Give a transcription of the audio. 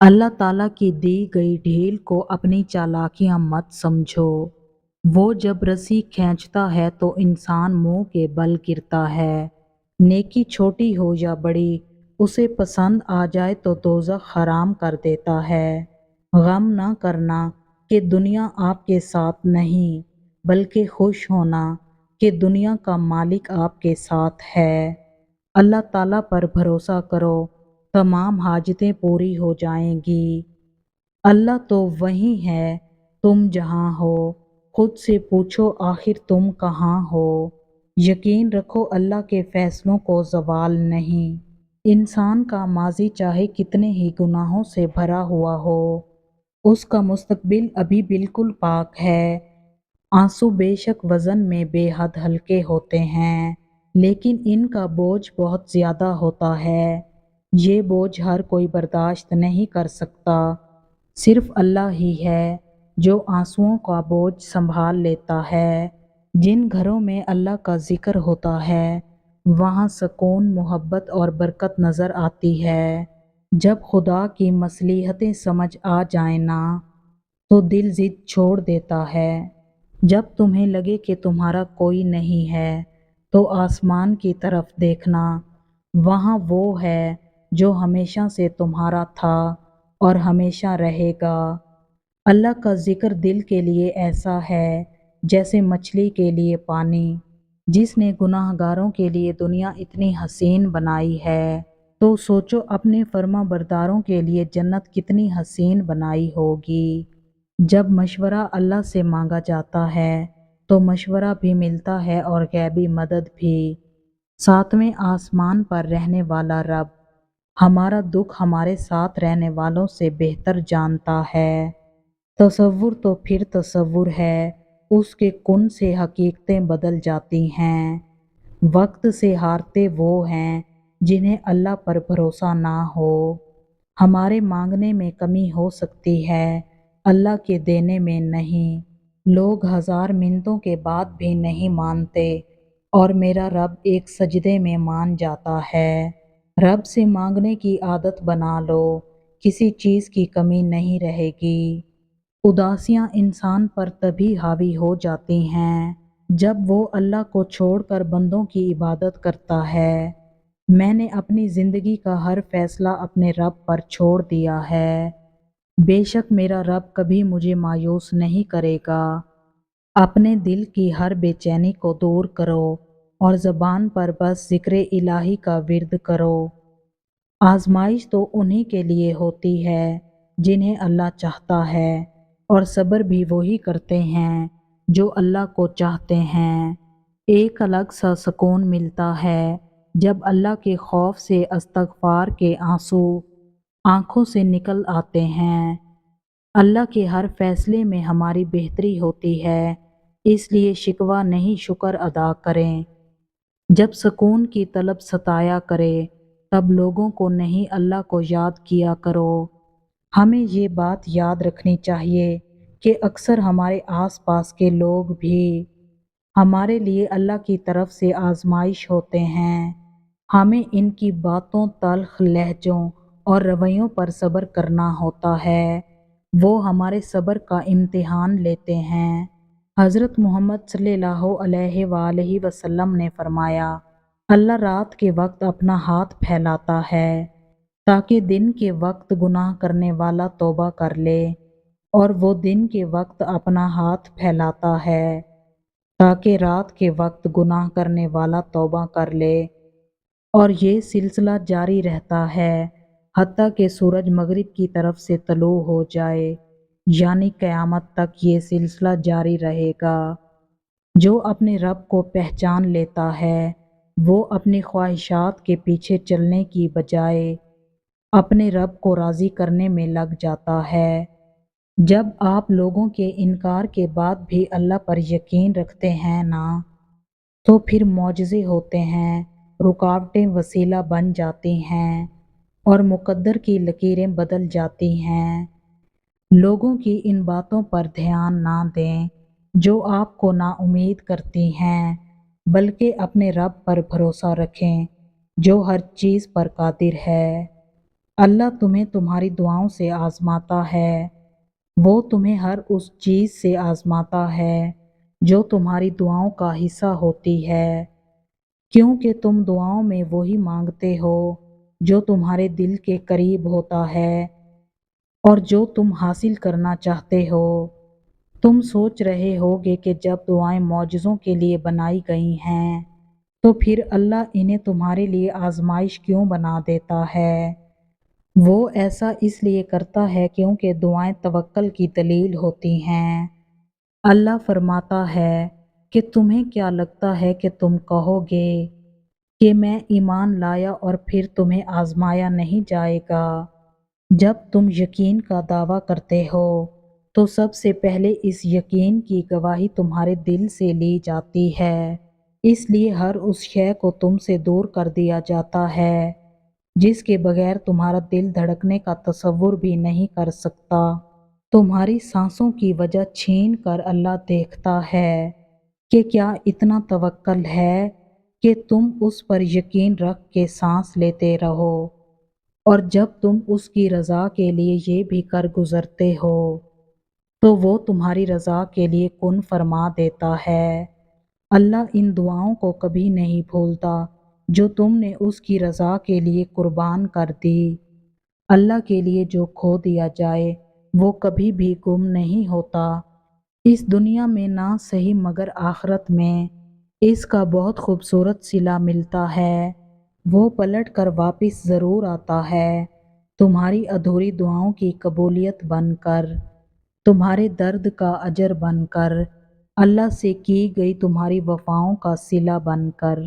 अल्लाह ताला की दी गई ढील को अपनी चालाकियां मत समझो। वो जब रस्सी खींचता है तो इंसान मुंह के बल गिरता है। नेकी छोटी हो या बड़ी, उसे पसंद आ जाए तो दोज़ख हराम कर देता है। गम न करना कि दुनिया आपके साथ नहीं, बल्कि खुश होना कि दुनिया का मालिक आपके साथ है। अल्लाह ताला पर भरोसा करो, तमाम हाजतें पूरी हो जाएंगी। अल्लाह तो वही है, तुम जहाँ हो। खुद से पूछो आखिर तुम कहाँ हो। यकीन रखो अल्लाह के फैसलों को ज़वाल नहीं। इंसान का माजी चाहे कितने ही गुनाहों से भरा हुआ हो, उसका मुस्तकबिल अभी बिल्कुल पाक है। आंसू बेशक वज़न में बेहद हल्के होते हैं, लेकिन इनका बोझ बहुत ज़्यादा होता है। ये बोझ हर कोई बर्दाश्त नहीं कर सकता। सिर्फ अल्लाह ही है जो आंसुओं का बोझ संभाल लेता है। जिन घरों में अल्लाह का जिक्र होता है, वहाँ सुकून, मोहब्बत और बरकत नज़र आती है। जब खुदा की मसलीहतें समझ आ जाए ना, तो दिल जिद छोड़ देता है। जब तुम्हें लगे कि तुम्हारा कोई नहीं है, तो आसमान की तरफ देखना। वहाँ वो है जो हमेशा से तुम्हारा था और हमेशा रहेगा। अल्लाह का जिक्र दिल के लिए ऐसा है जैसे मछली के लिए पानी। जिसने गुनाहगारों के लिए दुनिया इतनी हसीन बनाई है, तो सोचो अपने फर्मा बरदारों के लिए जन्नत कितनी हसीन बनाई होगी। जब मशवरा अल्लाह से मांगा जाता है, तो मशवरा भी मिलता है और गैबी मदद भी। सातवें आसमान पर रहने वाला रब हमारा दुख हमारे साथ रहने वालों से बेहतर जानता है। तसव्वुर तो फिर तसव्वुर है, उसके कुन से हकीकतें बदल जाती हैं। वक्त से हारते वो हैं जिन्हें अल्लाह पर भरोसा ना हो। हमारे मांगने में कमी हो सकती है, अल्लाह के देने में नहीं। लोग हजार मिन्नतों के बाद भी नहीं मानते, और मेरा रब एक सजदे में मान जाता है। रब से मांगने की आदत बना लो, किसी चीज़ की कमी नहीं रहेगी। उदासियां इंसान पर तभी हावी हो जाती हैं जब वो अल्लाह को छोड़कर बंदों की इबादत करता है। मैंने अपनी ज़िंदगी का हर फैसला अपने रब पर छोड़ दिया है। बेशक मेरा रब कभी मुझे मायूस नहीं करेगा। अपने दिल की हर बेचैनी को दूर करो और ज़बान पर बस ज़िक्र इलाही का विर्द करो। आजमाइश तो उन्हीं के लिए होती है जिन्हें अल्लाह चाहता है, और सब्र भी वही करते हैं जो अल्लाह को चाहते हैं। एक अलग सा सुकून मिलता है जब अल्लाह के खौफ से इस्तग़फ़ार के आंसू आंखों से निकल आते हैं। अल्लाह के हर फैसले में हमारी बेहतरी होती है, इसलिए शिकवा नहीं शुक्र अदा करें। जब सुकून की तलब सताया करे, तब लोगों को नहीं अल्लाह को याद किया करो। हमें ये बात याद रखनी चाहिए कि अक्सर हमारे आसपास के लोग भी हमारे लिए अल्लाह की तरफ से आजमाइश होते हैं। हमें इनकी बातों, तल्ख लहजों और रवैयों पर सब्र करना होता है। वो हमारे सब्र का इम्तिहान लेते हैं। हज़रत मोहम्मद सल्लल्लाहु अलैहि वसल्लम ने फरमाया, अल्लाह रात के वक्त अपना हाथ फैलाता है ताकि दिन के वक्त गुनाह करने वाला तौबा कर ले, और वो दिन के वक्त अपना हाथ फैलाता है ताकि रात के वक्त गुनाह करने वाला तौबा कर ले। और ये सिलसिला जारी रहता है हत्ता कि सूरज मगरिब की तरफ से तलू हो जाए, यानी क़यामत तक ये सिलसिला जारी रहेगा। जो अपने रब को पहचान लेता है, वो अपनी ख्वाहिशात के पीछे चलने की बजाय अपने रब को राज़ी करने में लग जाता है। जब आप लोगों के इनकार के बाद भी अल्लाह पर यकीन रखते हैं ना, तो फिर मौजज़े होते हैं, रुकावटें वसीला बन जाती हैं और मुक़द्दर की लकीरें बदल जाती हैं। लोगों की इन बातों पर ध्यान ना दें जो आपको नाउम्मीद करती हैं, बल्कि अपने रब पर भरोसा रखें जो हर चीज़ पर कादिर है। اللہ تمہیں تمہاری دعاؤں سے آزماتا ہے، وہ تمہیں ہر اس چیز سے آزماتا ہے جو تمہاری دعاؤں کا حصہ ہوتی ہے، کیونکہ تم دعاؤں میں وہی مانگتے ہو جو تمہارے دل کے قریب ہوتا ہے اور جو تم حاصل کرنا چاہتے ہو۔ تم سوچ رہے ہوگے کہ جب دعائیں معجزوں کے لیے بنائی گئی ہیں تو پھر اللہ انہیں تمہارے لیے آزمائش کیوں بنا دیتا ہے؟ وہ ایسا اس لیے کرتا ہے کیونکہ دعائیں توکل کی دلیل ہوتی ہیں۔ اللہ فرماتا ہے کہ تمہیں کیا لگتا ہے کہ تم کہو گے کہ میں ایمان لایا اور پھر تمہیں آزمایا نہیں جائے گا؟ جب تم یقین کا دعویٰ کرتے ہو تو سب سے پہلے اس یقین کی گواہی تمہارے دل سے لی جاتی ہے، اس لیے ہر اس شے کو تم سے دور کر دیا جاتا ہے جس کے بغیر تمہارا دل دھڑکنے کا تصور بھی نہیں کر سکتا۔ تمہاری سانسوں کی وجہ چھین کر اللہ دیکھتا ہے کہ کیا اتنا توکل ہے کہ تم اس پر یقین رکھ کے سانس لیتے رہو، اور جب تم اس کی رضا کے لیے یہ بھی کر گزرتے ہو تو وہ تمہاری رضا کے لیے کن فرما دیتا ہے۔ اللہ ان دعاؤں کو کبھی نہیں بھولتا جو تم نے اس کی رضا کے لیے قربان کر دی۔ اللہ کے لیے جو کھو دیا جائے وہ کبھی بھی گم نہیں ہوتا، اس دنیا میں نہ صحیح مگر آخرت میں اس کا بہت خوبصورت صلہ ملتا ہے، وہ پلٹ کر واپس ضرور آتا ہے، تمہاری ادھوری دعاؤں کی قبولیت بن کر، تمہارے درد کا اجر بن کر، اللہ سے کی گئی تمہاری وفاؤں کا صلہ بن کر۔